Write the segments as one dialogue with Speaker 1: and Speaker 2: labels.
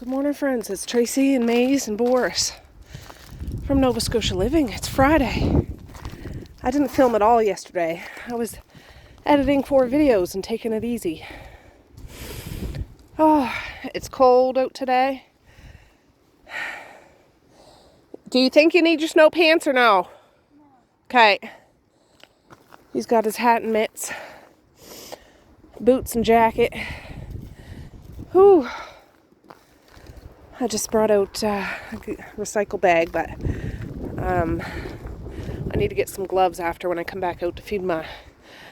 Speaker 1: Good morning, friends. It's Tracey and Maze and Boris from Nova Scotia Living. It's Friday. I didn't film at all yesterday. I was editing 4 videos and taking it easy. Oh, it's cold out today. Do you think you need your snow pants or no? Okay. He's got his hat and mitts, boots and jacket. Whew. I just brought out a recycle bag, but I need to get some gloves after when I come back out to feed my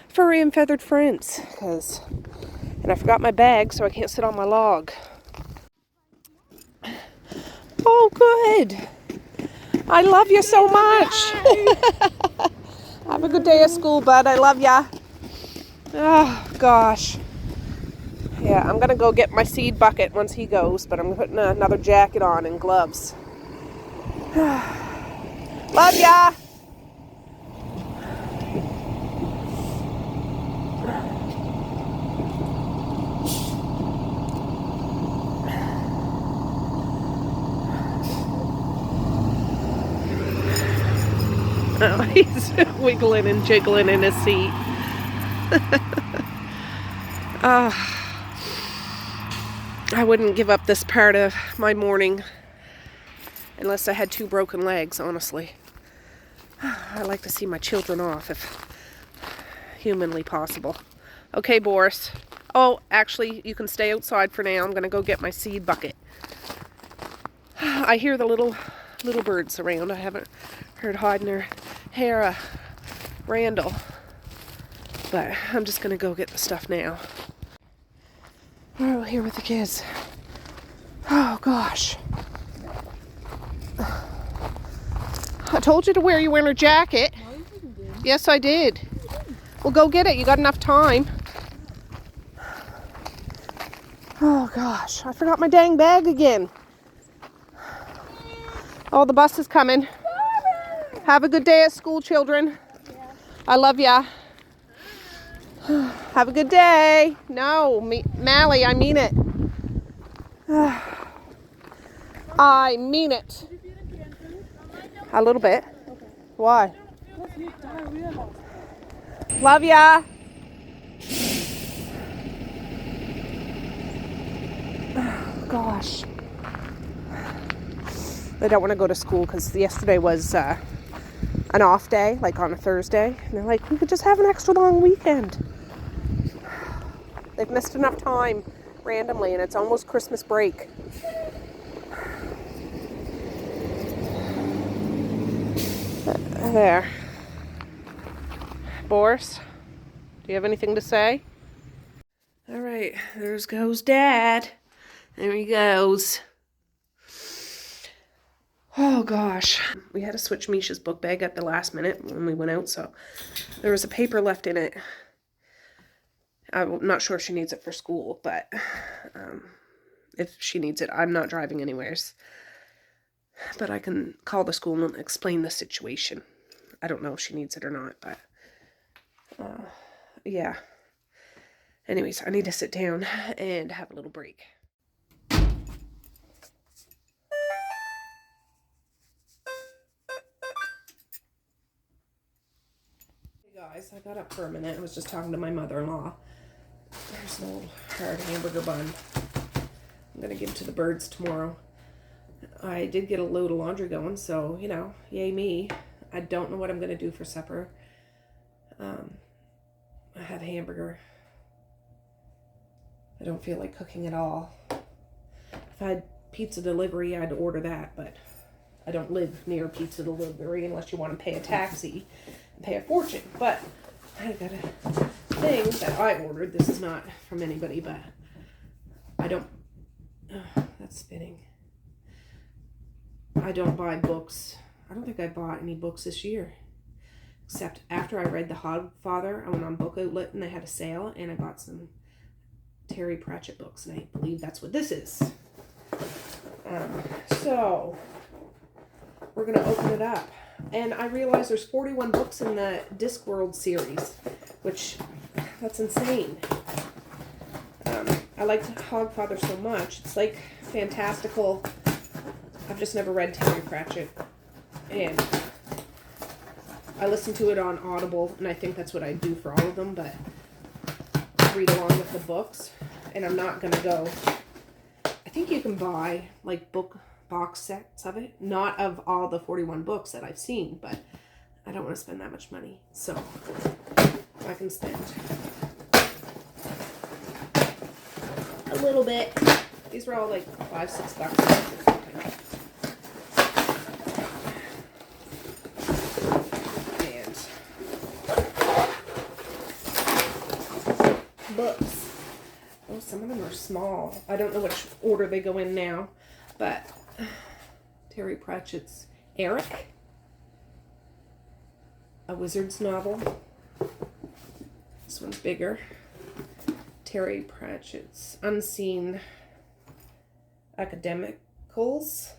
Speaker 1: furry and feathered friends. And I forgot my bag, so I can't sit on my log. Oh, good. I love you so much. Have a good day at school, bud. I love ya. Oh, gosh. Yeah, I'm going to go get my seed bucket once he goes, but I'm putting another jacket on and gloves. Love ya! Oh, he's wiggling and jiggling in his seat. I wouldn't give up this part of my morning unless I had 2 broken legs, honestly. I like to see my children off if humanly possible. Okay, Boris. Oh, actually, you can stay outside for now. I'm going to go get my seed bucket. I hear the little birds around. I haven't heard hiding their hair, Randall. But I'm just going to go get the stuff now. We're here with the kids. Oh, gosh. I told you to wear your winter jacket.
Speaker 2: No, you didn't.
Speaker 1: Yes, I did. Well, go get it. You got enough time. Oh, gosh. I forgot my dang bag again. Oh, the bus is coming. Have a good day at school, children.
Speaker 2: Yeah.
Speaker 1: I love ya. Have a good day. No, Mally, I mean it. I mean it. A little bit.
Speaker 2: Okay.
Speaker 1: Why? Love ya. Oh, gosh. They don't want to go to school because yesterday was an off day, like on a Thursday. And they're like, we could just have an extra long weekend. They've missed enough time randomly, and it's almost Christmas break. There. Boris, do you have anything to say? All right, there goes Dad. There he goes. Oh, gosh. We had to switch Misha's book bag at the last minute when we went out, so there was a paper left in it. I'm not sure if she needs it for school, but if she needs it, I'm not driving anyways. But I can call the school and explain the situation. I don't know if she needs it or not, but yeah. Anyways, I need to sit down and have a little break. Hey guys, I got up for a minute. I was just talking to my mother-in-law. There's an old hard hamburger bun. I'm going to give it to the birds tomorrow. I did get a load of laundry going, so, you know, yay me. I don't know what I'm going to do for supper. I had a hamburger. I don't feel like cooking at all. If I had pizza delivery, I'd order that, but I don't live near pizza delivery unless you want to pay a taxi and pay a fortune. But I got a thing that I ordered. This is not from anybody, but I don't... that's spinning. I don't buy books. I don't think I bought any books this year. Except after I read The Hogfather, I went on Book Outlet and they had a sale and I bought some Terry Pratchett books, and I believe that's what this is. So we're going to open it up. And I realized there's 41 books in the Discworld series, which, that's insane. I like Hogfather so much. It's like fantastical. I've just never read Terry Pratchett. And I listen to it on Audible, and I think that's what I do for all of them, but read along with the books. And I'm not going to go. I think you can buy like box sets of it. Not of all the 41 books that I've seen, but I don't want to spend that much money. So I can spend a little bit. These were all like $5-6 or something. And books. Oh, some of them are small. I don't know which order they go in now, but Terry Pratchett's Eric, a wizard's novel. This one's bigger. Terry Pratchett's Unseen Academicals.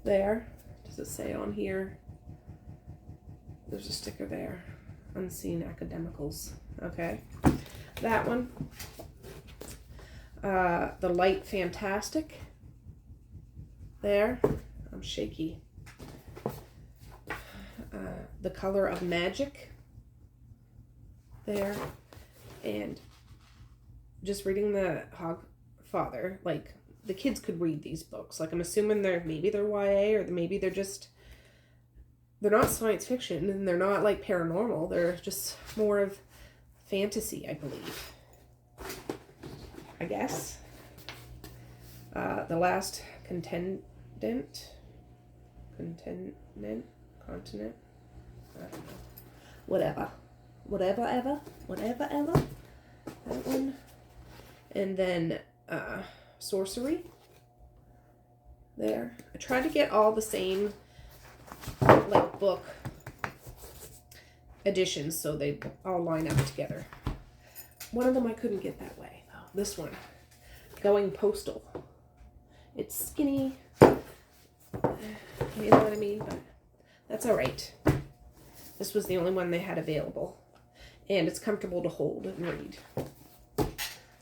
Speaker 1: There. Does it say on here? There's a sticker there. Unseen Academicals. Okay. That one. The Light Fantastic. There. I'm shaky. The Color of Magic. There. And just reading the Hogfather, like, the kids could read these books. Like, I'm assuming maybe they're YA, or maybe they're not science fiction, and they're not like paranormal. They're just more of fantasy, I believe. I guess. The Last Continent. Continent. I don't know. Whatever ever. That one. And then Sorcery. There. I tried to get all the same like book editions so they all line up together. One of them I couldn't get that way. Oh, this one. Going Postal. It's skinny. You know what I mean? But that's alright. This was the only one they had available. And it's comfortable to hold and read.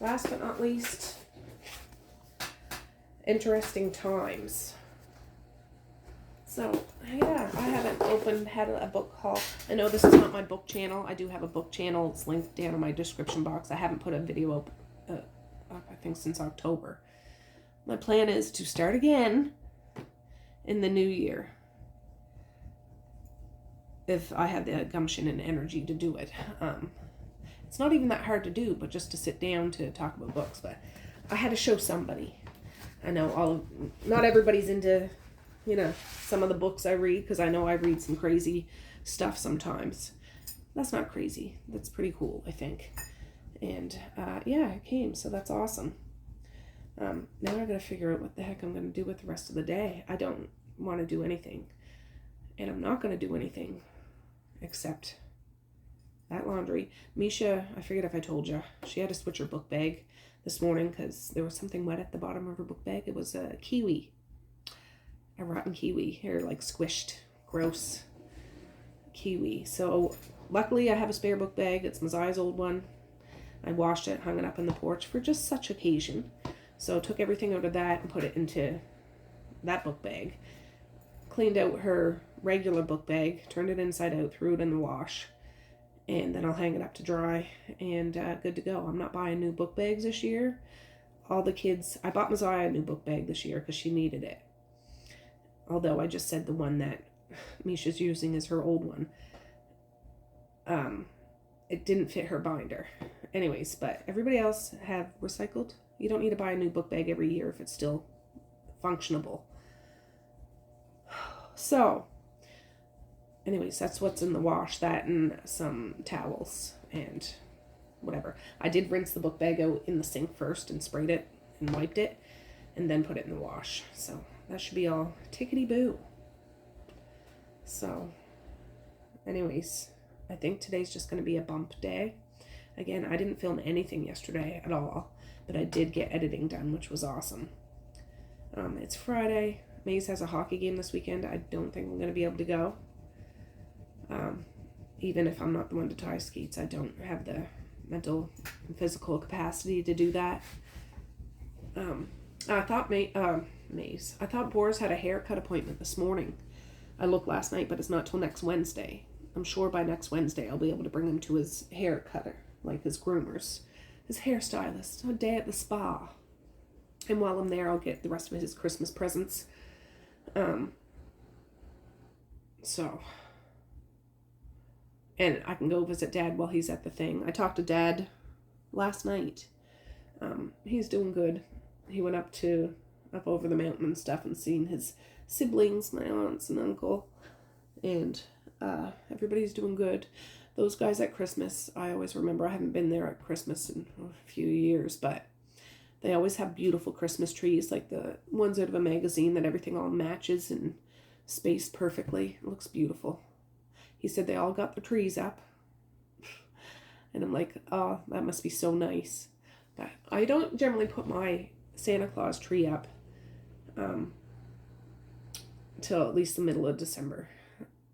Speaker 1: Last but not least, Interesting Times. So, yeah, I haven't had a book haul. I know this is not my book channel. I do have a book channel. It's linked down in my description box. I haven't put a video up, I think, since October. My plan is to start again in the new year, if I have the gumption and energy to do it. It's not even that hard to do, but just to sit down to talk about books. But I had to show somebody. I know not everybody's into, some of the books I read, because I know I read some crazy stuff sometimes. That's not crazy. That's pretty cool, I think. And yeah, it came, so that's awesome. Now I gotta figure out what the heck I'm gonna do with the rest of the day. I don't want to do anything, and I'm not gonna do anything except that laundry. Misha, I forget if I told you, she had to switch her book bag this morning because there was something wet at the bottom of her book bag. It was a kiwi. A rotten kiwi. Or like squished, gross kiwi. So luckily I have a spare book bag. It's Mazai's old one. I washed it, hung it up on the porch for just such occasion. So took everything out of that and put it into that book bag. Cleaned out her regular book bag, turned it inside out, threw it in the wash. And then I'll hang it up to dry, and good to go. I'm not buying new book bags this year. All the kids, I bought Messiah a new book bag this year because she needed it. Although I just said the one that Misha's using is her old one. It didn't fit her binder. Anyways, but everybody else have recycled. You don't need to buy a new book bag every year if it's still functionable. So, anyways, that's what's in the wash. That and some towels and whatever. I did rinse the book bag out in the sink first and sprayed it and wiped it and then put it in the wash. So that should be all tickety-boo. So, anyways, I think today's just going to be a bump day. Again, I didn't film anything yesterday at all, but I did get editing done, which was awesome. It's Friday. Maze has a hockey game this weekend. I don't think I'm going to be able to go. even if I'm not the one to tie skates. I don't have the mental and physical capacity to do that. I thought I thought Boris had a haircut appointment this morning. I looked last night, but it's not till next Wednesday. I'm sure by next Wednesday I'll be able to bring him to his hair cutter, like his groomers, his hairstylist, a day at the spa. And while I'm there, I'll get the rest of his Christmas presents. So, and I can go visit Dad while he's at the thing. I talked to Dad last night. He's doing good. He went up over the mountain and stuff and seen his siblings, my aunts and uncle, and everybody's doing good. Those guys at Christmas, I always remember, I haven't been there at Christmas in a few years, but they always have beautiful Christmas trees, like the ones out of a magazine that everything all matches and spaced perfectly. It looks beautiful. He said they all got the trees up. And I'm like, oh, that must be so nice. But I don't generally put my Santa Claus tree up till at least the middle of December.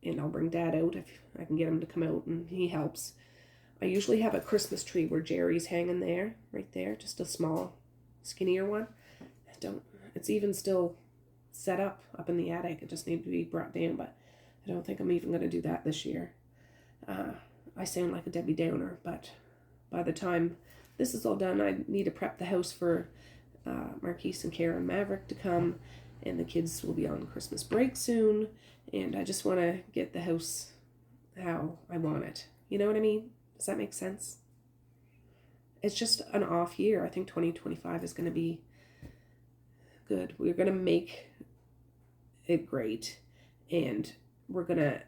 Speaker 1: And I'll bring Dad out if I can get him to come out, and he helps. I usually have a Christmas tree where Jerry's hanging there, right there, just a small, skinnier one. It's even still set up in the attic. It just needs to be brought down, but I don't think I'm even going to do that this year. I sound like a Debbie Downer, but by the time this is all done, I need to prep the house for Marquise and Karen Maverick to come, and the kids will be on Christmas break soon, and I just want to get the house how I want it. You know what I mean? Does that make sense? It's just an off year. I think 2025 is going to be good. We're going to make it great, and we're going to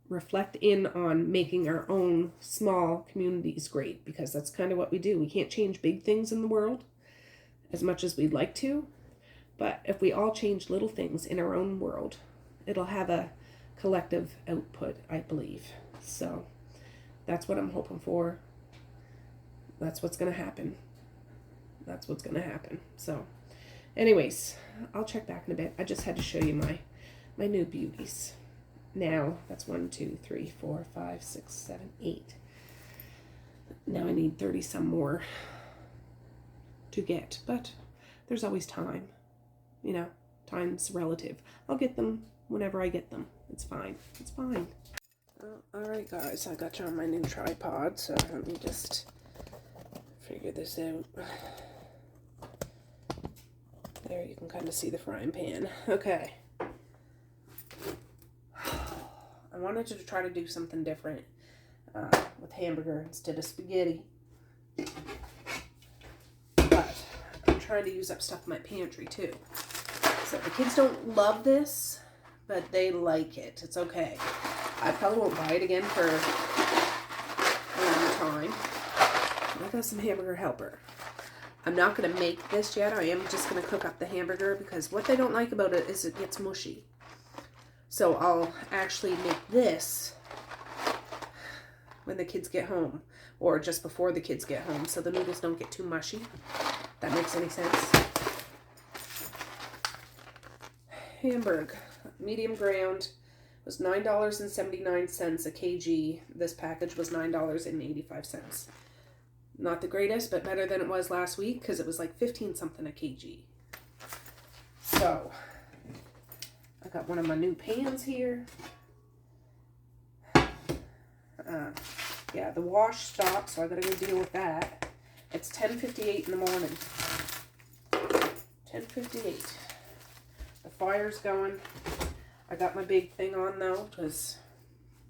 Speaker 1: reflect in on making our own small communities great, because that's kind of what we do. We can't change big things in the world as much as we'd like to, but if we all change little things in our own world, it'll have a collective output, I believe. So that's what I'm hoping for. That's what's going to happen. That's what's going to happen. So anyways, I'll check back in a bit. I just had to show you my new beauties. Now, that's 1, 2, 3, 4, 5, 6, 7, 8. Now I need 30 some more to get, but there's always time. You know, time's relative. I'll get them whenever I get them. It's fine. It's fine. Alright guys, I got you on my new tripod, so let me just figure this out. There, you can kind of see the frying pan. Okay. I wanted to try to do something different with hamburger instead of spaghetti. But I'm trying to use up stuff in my pantry too. So the kids don't love this, but they like it. It's okay. I probably won't buy it again for a long time. I got some hamburger helper. I'm not going to make this yet. I am just going to cook up the hamburger, because what they don't like about it is it gets mushy. So I'll actually make this when the kids get home, or just before the kids get home, so the noodles don't get too mushy. If that makes any sense. Hamburg, medium ground, was $9.79 a kg. This package was $9.85. Not the greatest, but better than it was last week, because it was like 15 something a kg. So I got one of my new pans here. Yeah, the wash stopped, so I gotta go deal with that. It's 10:58 in the morning. 10:58. The fire's going. I got my big thing on though, because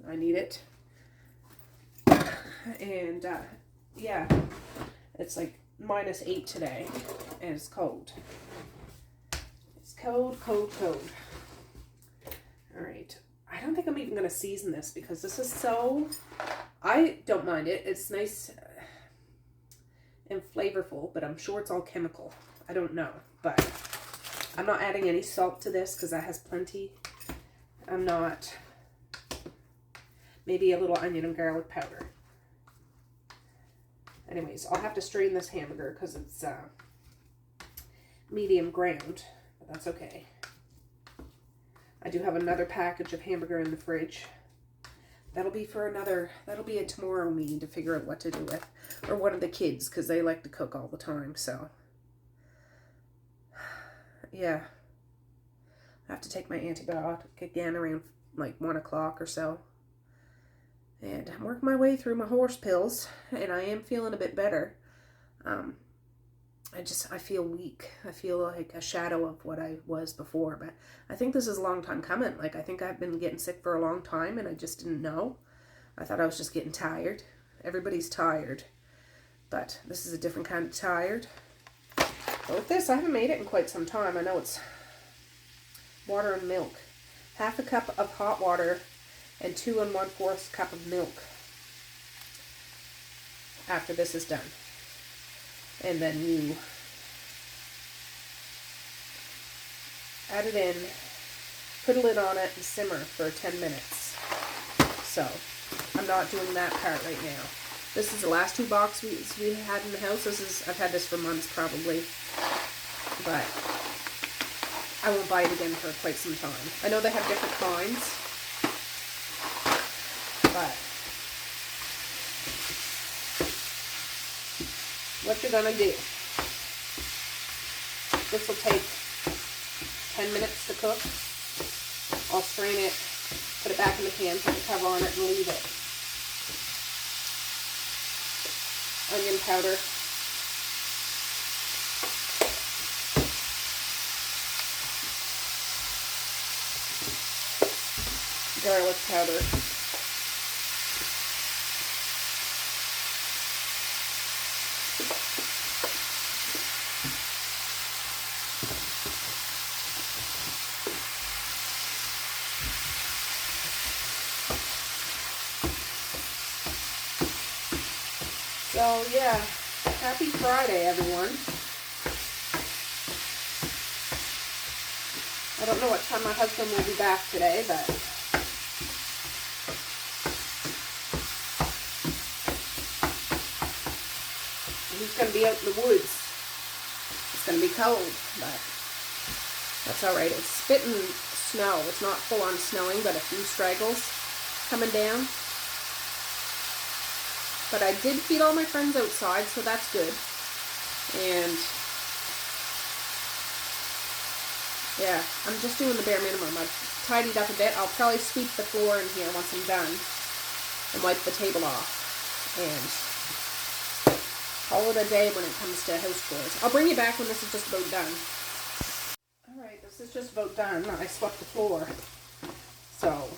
Speaker 1: I need it. And yeah, it's like -8 today, and it's cold. It's cold, cold, cold. All right. I don't think I'm even going to season this, because this is so... I don't mind it. It's nice and flavorful, but I'm sure it's all chemical. I don't know, but I'm not adding any salt to this, because that has plenty. I'm not... Maybe a little onion and garlic powder. Anyways, I'll have to strain this hamburger, because it's medium ground, but that's okay. I do have another package of hamburger in the fridge that'll be a tomorrow meeting to figure out what to do with. Or one of the kids, because they like to cook all the time, so. Yeah. I have to take my antibiotic again around like 1 o'clock or so. And I'm working my way through my horse pills, and I am feeling a bit better. I feel weak. I feel like a shadow of what I was before, but I think this is a long time coming. Like, I think I've been getting sick for a long time, and I just didn't know. I thought I was just getting tired. Everybody's tired, but this is a different kind of tired. But with this, I haven't made it in quite some time. I know it's water and milk. 1/2 cup of hot water and 2 1/4 cup of milk after this is done. And then you add it in, put a lid on it, and simmer for 10 minutes. So I'm not doing that part right now. This is the last 2 boxes we had in the house. I've had this for months probably, but I won't buy it again for quite some time. I know they have different kinds, but what you're gonna do, this will take 10 minutes to cook. I'll strain it, put it back in the pan, put the cover on it, and leave it. Onion powder, garlic powder, so yeah, happy Friday, everyone. I don't know what time my husband will be back today, but he's going to be out in the woods. It's going to be cold, but that's all right. It's spitting snow. It's not full on snowing, but a few straggles coming down. But I did feed all my friends outside, so that's good. And yeah, I'm just doing the bare minimum. I've tidied up a bit. I'll probably sweep the floor in here once I'm done and wipe the table off. And call it a day when it comes to house chores. I'll bring you back when this is just about done. Alright, this is just about done. I swept the floor. So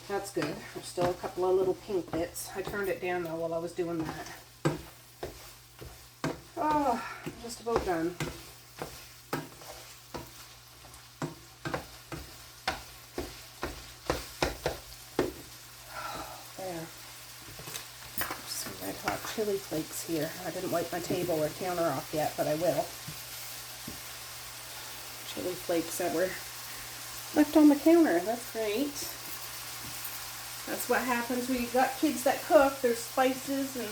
Speaker 1: that's good. There's still a couple of little pink bits. I turned it down though while I was doing that. Oh, just about done. There. Some red hot chili flakes here. I didn't wipe my table or counter off yet, but I will. Chili flakes that were left on the counter. That's great. That's what happens when you've got kids that cook. There's spices, and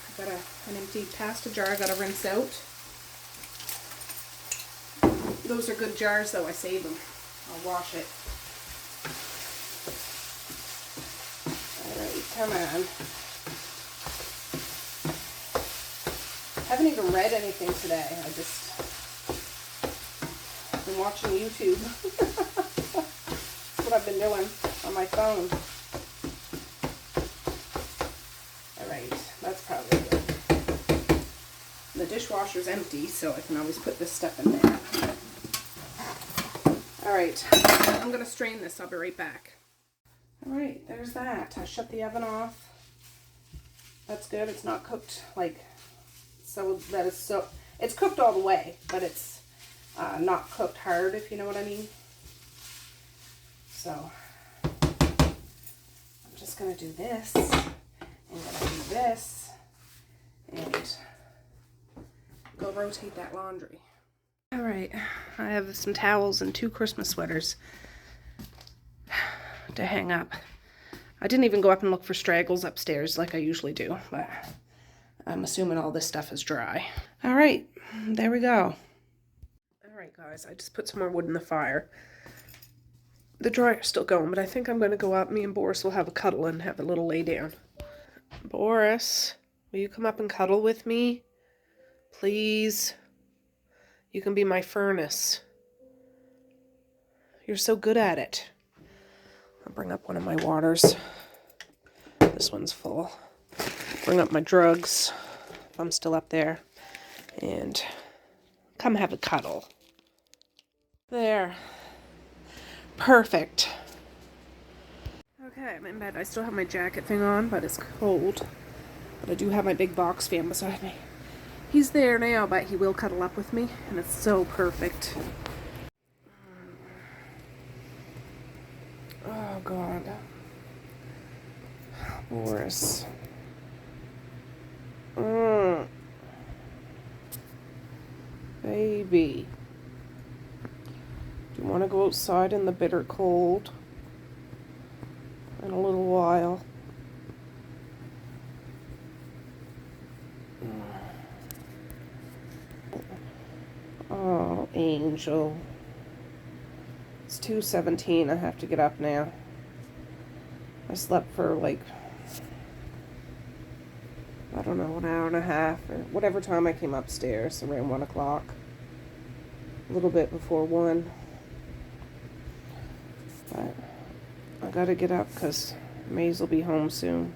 Speaker 1: I've got an empty pasta jar I gotta rinse out. Those are good jars though, I save them. I'll wash it. Alright, come on. I haven't even read anything today. I just been watching YouTube. That's what I've been doing on my phone. Alright, that's probably good. The dishwasher's empty, so I can always put this stuff in there. Alright, I'm going to strain this. I'll be right back. Alright, there's that. I shut the oven off. That's good. It's not cooked like so that is so. It's cooked all the way, but it's not cooked hard, if you know what I mean. So I'm just going to do this. I'm going to do this and go rotate that laundry. Alright, I have some towels and 2 Christmas sweaters to hang up. I didn't even go up and look for straggles upstairs like I usually do, but I'm assuming all this stuff is dry. Alright, there we go. Alright guys, I just put some more wood in the fire. The dryer's still going, but I think I'm going to go up. Me and Boris will have a cuddle and have a little lay down. Boris, will you come up and cuddle with me? Please. You can be my furnace. You're so good at it. I'll bring up one of my waters. This one's full. Bring up my drugs. I'm still up there. And come have a cuddle. There. Perfect. Okay, I'm in bed. I still have my jacket thing on, but it's cold. But I do have my big box fan beside me. He's there now, but he will cuddle up with me, and it's so perfect. Oh, God. Boris. Baby. Do you want to go outside in the bitter cold? In a little while. Oh, Angel. It's 2:17. I have to get up now. I slept for like, I don't know, an hour and a half or whatever time I came upstairs, around 1 o'clock. A little bit before 1. But I gotta get up because Maze will be home soon.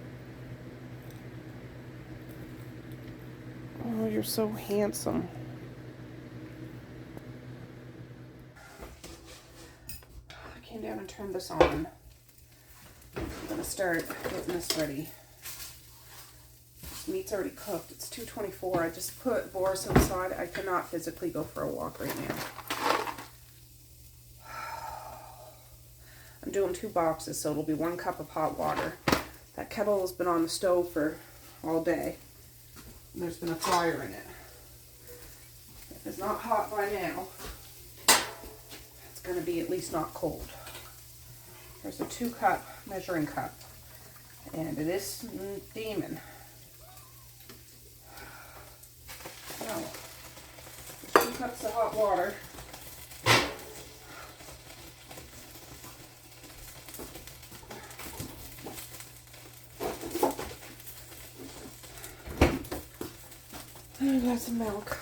Speaker 1: Oh, you're so handsome. I came down and turned this on. I'm gonna start getting this ready. This meat's already cooked. It's 2:24. I just put Boris inside. I cannot physically go for a walk right now. I'm doing 2 boxes, so it'll be 1 cup of hot water. That kettle has been on the stove for all day. And there's been a fire in it. If it's not hot by now, it's going to be at least not cold. There's a 2-cup measuring cup, and it is steaming. Now, 2 cups of hot water. And I got some milk.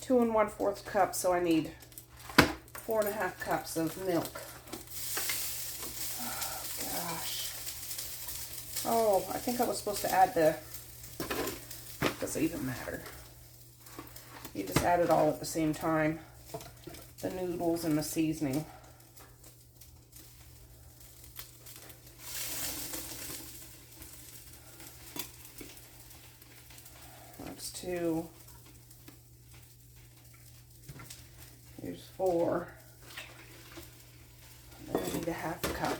Speaker 1: 2 1/4 cups, so I need 4.5 cups of milk. Oh, gosh. Oh, I think I was supposed to add the, does it even matter? You just add it all at the same time. The noodles and the seasoning. That's 2. Here's 4. And then I need a 1/2 cup.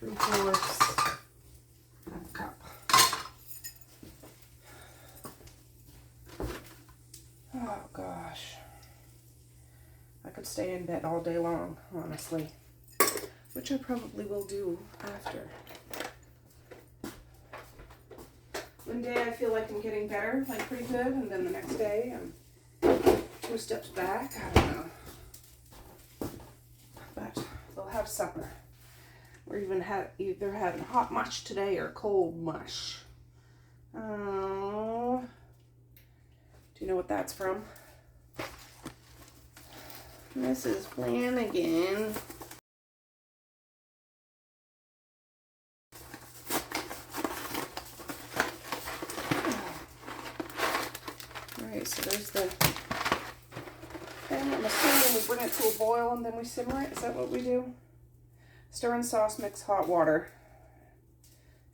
Speaker 1: 3/4 1/2 cup. Oh gosh. I could stay in bed all day long, honestly. Which I probably will do after. One day I feel like I'm getting better, like pretty good, and then the next day I'm 2 steps back. I don't know. But they'll have supper. We're either having hot mush today or cold mush. Oh. Do you know what that's from? Mrs. Flanagan. Alright, so there's the thing. I'm assuming we bring it to a boil and then we simmer it. Is that what we do? Stir in sauce, mix hot water,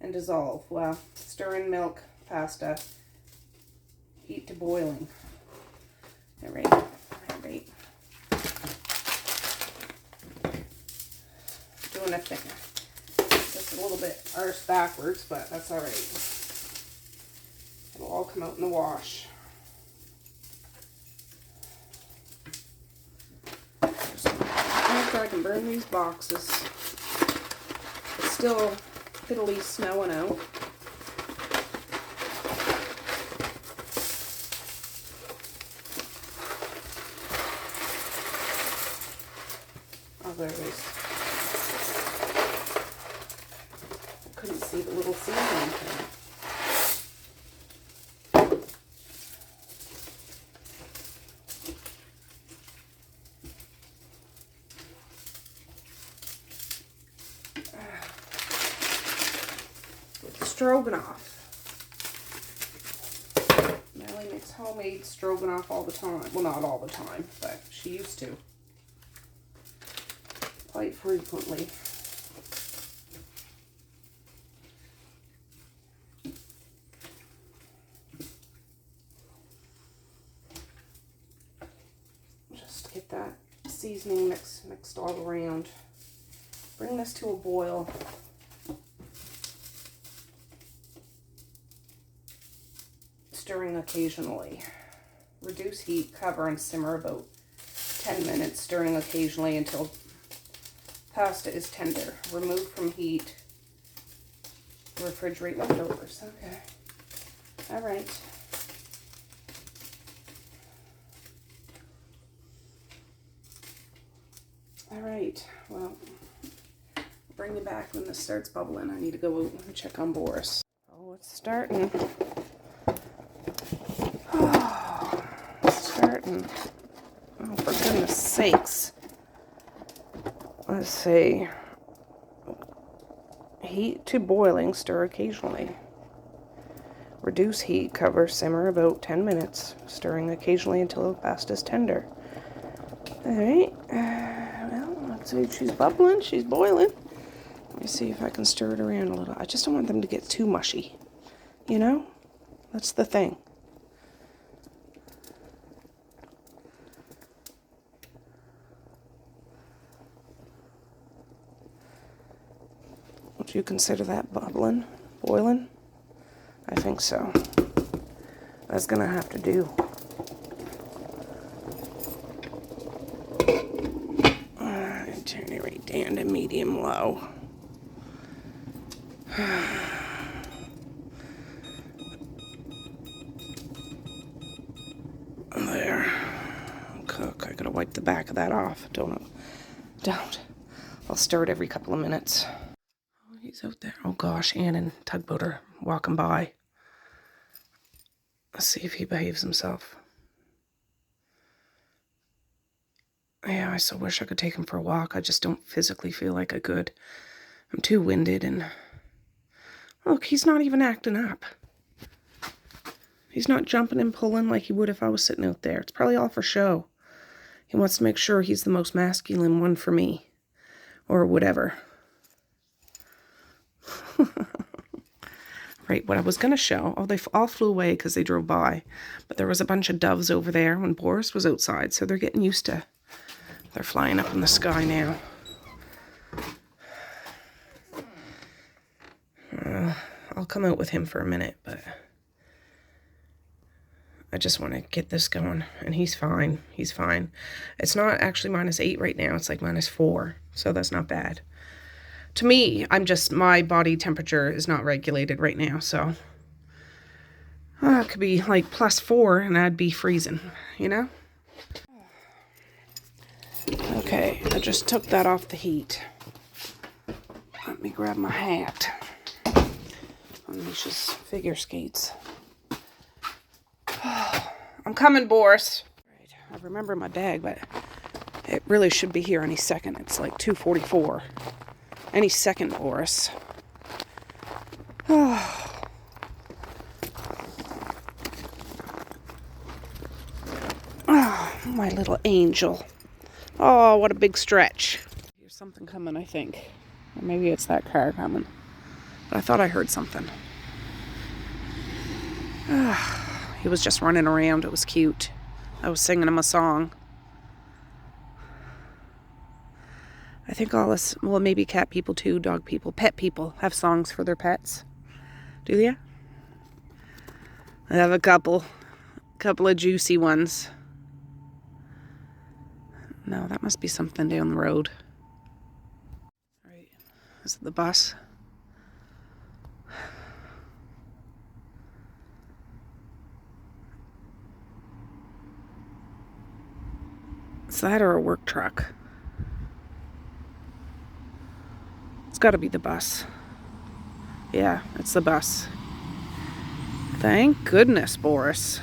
Speaker 1: and dissolve. Well, stir in milk, pasta, heat to boiling. Alright, alright. Doing a thing. Just a little bit arse backwards, but that's alright. It'll all come out in the wash. After I can burn these boxes. It's still piddly snowing out. see the little seasoning thing. Stroganoff. Melly makes homemade stroganoff all the time. Well, not all the time, but she used to. Quite frequently. Just get that seasoning mixed all around. Bring this to a boil. Stirring occasionally. Reduce heat, cover, and simmer about 10 minutes, stirring occasionally until pasta is tender. Remove from heat. Refrigerate leftovers. Okay. All right. All right. Well, I'll bring you back when this starts bubbling. I need to go out and check on Boris. Oh, it's starting. Oh, for goodness sakes. Let's see. Heat to boiling, stir occasionally. Reduce heat, cover, simmer about 10 minutes, stirring occasionally until the pasta is tender. Alright. Well, let's see. She's bubbling, she's boiling. Let me see if I can stir it around a little. I just don't want them to get too mushy. You know? That's the thing. Would you consider that bubbling? Boiling? I think so. That's gonna have to do. Turn it right down to medium low. There. Cook. I gotta wipe the back of that off. Don't. I'll stir it every couple of minutes. Oh, he's out there. Oh gosh, Ann and Tugboat are walking by. Let's see if he behaves himself. Yeah, I so wish I could take him for a walk. I just don't physically feel like I could. I'm too winded and... Look, he's not even acting up. He's not jumping and pulling like he would if I was sitting out there. It's probably all for show. He wants to make sure he's the most masculine one for me. Or whatever. Right, what I was going to show, oh, they all flew away because they drove by. But there was a bunch of doves over there when Boris was outside, so they're getting used to, they're flying up in the sky now. I'll come out with him for a minute, but I just want to get this going, and he's fine, he's fine. It's not actually -8 right now, it's like -4, so that's not bad. To me, my body temperature is not regulated right now, so it could be like +4 and I'd be freezing, you know? Okay, I just took that off the heat. Let me grab my hat. Unleashes figure skates. I'm coming, Boris. Right, I remember my bag, but it really should be here any second. It's like 2:44. Any second, Boris. Oh. Oh, my little angel. Oh, what a big stretch. Here's something coming, I think. Or maybe it's that car coming. But I thought I heard something. He was just running around. It was cute. I was singing him a song. I think all us, well, maybe cat people too, dog people, pet people have songs for their pets. Do you? I have a couple of juicy ones. No, that must be something down the road. Right. Is it the bus? Is that or a work truck? It's got to be the bus. Yeah, it's the bus. Thank goodness, Boris.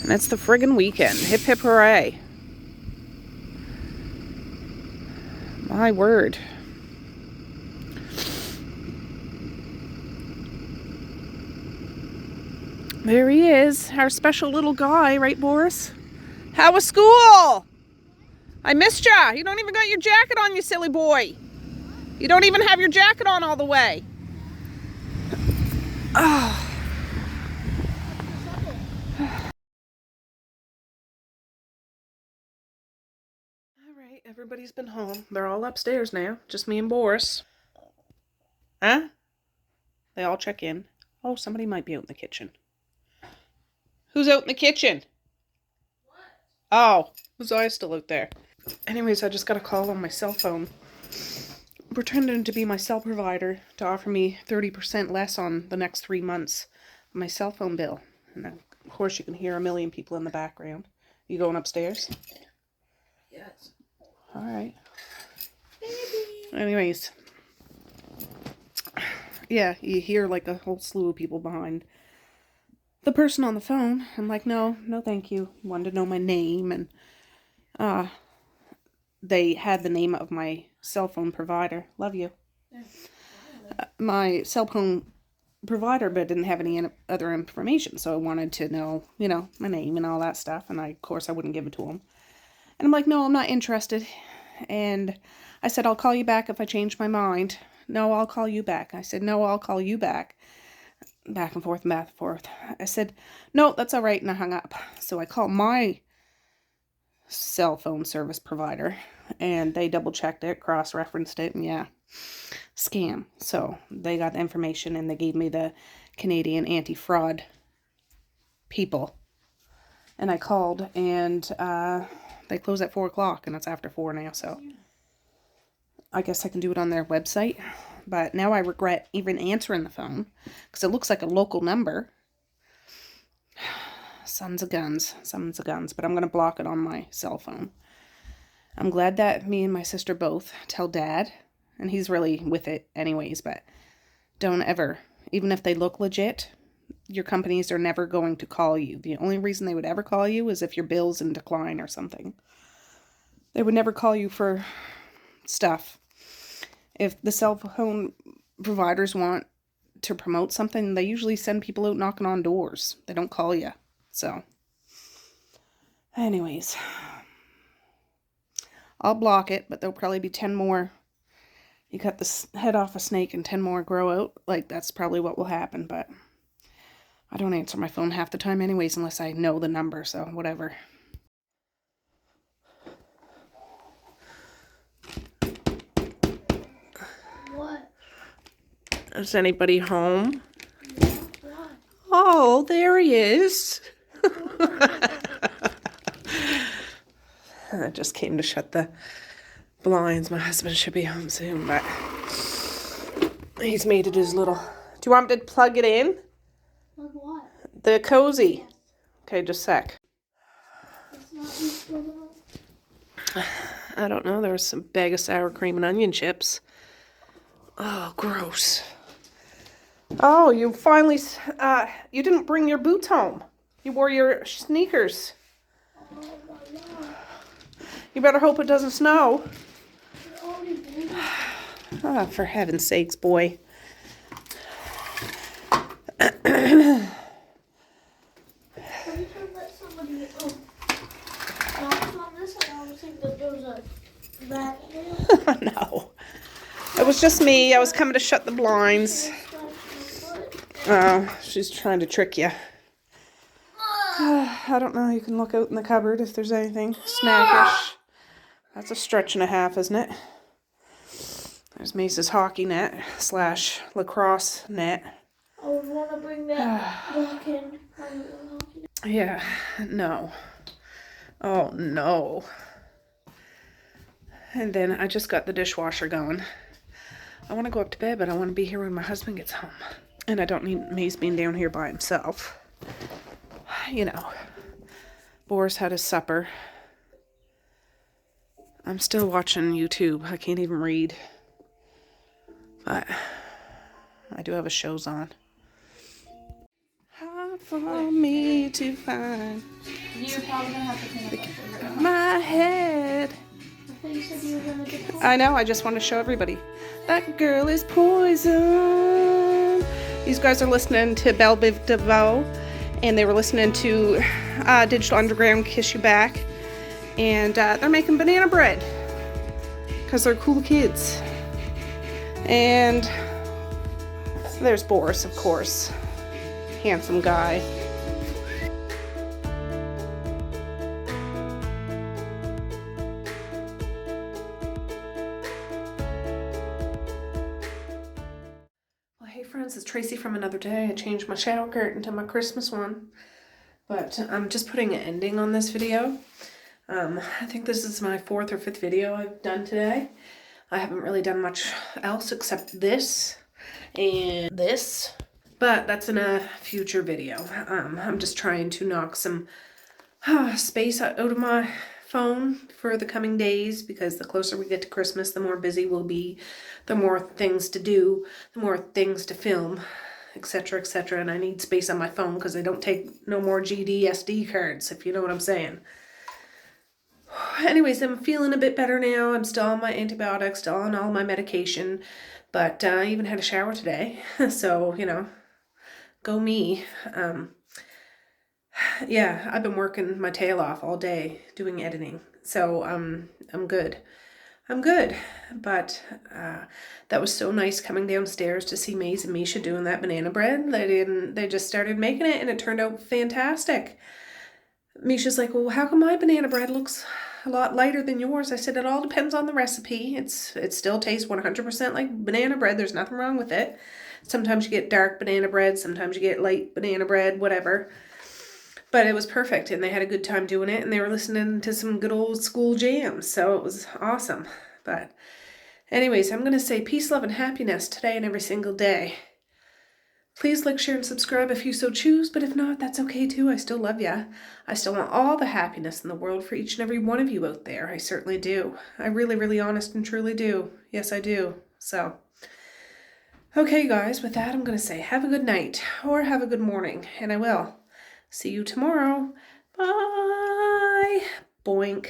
Speaker 1: And it's the friggin' weekend. Hip hip hooray. My word. There he is, our special little guy, right, Boris? How was school? I missed ya. You don't even got your jacket on, you silly boy. You don't even have your jacket on all the way. Oh. All right, everybody's been home. They're all upstairs now. Just me and Boris. Huh? They all check in. Oh, somebody might be out in the kitchen. Who's out in the kitchen? What? Oh, who's I still out there? Anyways, I just got a call on my cell phone, pretending to be my cell provider to offer me 30% less on the next 3 months of my cell phone bill. And of course, you can hear a million people in the background. You going upstairs? Yes. All right. Baby. Anyways, yeah, you hear like a whole slew of people behind the person on the phone. I'm like, no, thank you. Wanted to know my name, and they had the name of my cell phone provider. Love you. My cell phone provider, but didn't have any other information, so I wanted to know, my name and all that stuff, and of course I wouldn't give it to him. And I'm like, no, I'm not interested. And I said, I'll call you back if I change my mind. No, I'll call you back. I said, no, I'll call you back. Back and forth, back and forth. I said, no, that's all right, and I hung up. So I called my cell phone service provider, and they double-checked it, cross-referenced it, and yeah, scam. So they got the information, and they gave me the Canadian anti-fraud people. And I called, and they close at 4 o'clock, and it's after 4 now, so I guess I can do it on their website. But now I regret even answering the phone, because it looks like a local number. Sons of guns. But I'm going to block it on my cell phone. I'm glad that me and my sister both tell Dad, and he's really with it anyways, but don't ever, even if they look legit, your companies are never going to call you. The only reason they would ever call you is if your bill's in decline or something. They would never call you for stuff. If the cell phone providers want to promote something, they usually send people out knocking on doors. They don't call you. So, anyways, I'll block it, but there'll probably be 10 more. You cut the head off a snake and 10 more grow out. Like, that's probably what will happen, but I don't answer my phone half the time anyways unless I know the number, so whatever. What? Is anybody home? What? Oh, there he is. I just came to shut the blinds. My husband should be home soon, but he's made it his little... Do you want me to plug it in? Plug what? The cozy. Yes. Okay, just a sec. I don't know. There was some bag of sour cream and onion chips. Oh, gross. Oh, you finally... you didn't bring your boots home. You wore your sneakers. You better hope it doesn't snow. Oh, for heaven's sakes, boy. No. It was just me. I was coming to shut the blinds. Oh, she's trying to trick you. I don't know. You can look out in the cupboard if there's anything snackish. That's a stretch and a half, isn't it? There's Mace's hockey net / lacrosse net. I would want to bring that back in. Yeah, no. Oh, no. And then I just got the dishwasher going. I want to go up to bed, but I want to be here when my husband gets home. And I don't need Mace being down here by himself. You know, Boris had his supper. I'm still watching YouTube. I can't even read. But I do have a shows on. Hard for me to find.
Speaker 2: You're probably gonna have to clean up
Speaker 1: My head.
Speaker 2: I thought you said you were gonna do that.
Speaker 1: I know, I just want to show everybody. That girl is poison. These guys are listening to Belle Biv DeVoe, and they were listening to Digital Underground Kiss You Back, and they're making banana bread because they're cool kids. And there's Boris, of course. Handsome guy. Well, hey friends, it's Tracy from another day. I changed my shower curtain to my Christmas one, but I'm just putting an ending on this video. I think this is my 4th or 5th video I've done today. I haven't really done much else except this and this, but that's in a future video. I'm just trying to knock some space out of my phone for the coming days, because the closer we get to Christmas, the more busy we'll be, the more things to do, the more things to film, etc., etc. And I need space on my phone because I don't take no more SD cards, if you know what I'm saying. Anyways, I'm feeling a bit better now. I'm still on my antibiotics, still on all my medication, but I even had a shower today. So, you know, go me. Yeah, I've been working my tail off all day doing editing. So, I'm good. I'm good. But that was so nice coming downstairs to see Maze and Misha doing that banana bread. They just started making it and it turned out fantastic. Misha's like, well, how come my banana bread looks a lot lighter than yours? I said, it all depends on the recipe. It still tastes 100% like banana bread. There's nothing wrong with it. Sometimes you get dark banana bread. Sometimes you get light banana bread, whatever. But it was perfect, and they had a good time doing it, and they were listening to some good old school jams, so it was awesome. But anyways, I'm going to say peace, love, and happiness today and every single day. Please like, share, and subscribe if you so choose, but if not, that's okay too. I still love ya. I still want all the happiness in the world for each and every one of you out there. I certainly do. I really, really honest and truly do. Yes, I do. So, okay, guys, with that, I'm going to say have a good night or have a good morning, and I will. See you tomorrow. Bye. Boink.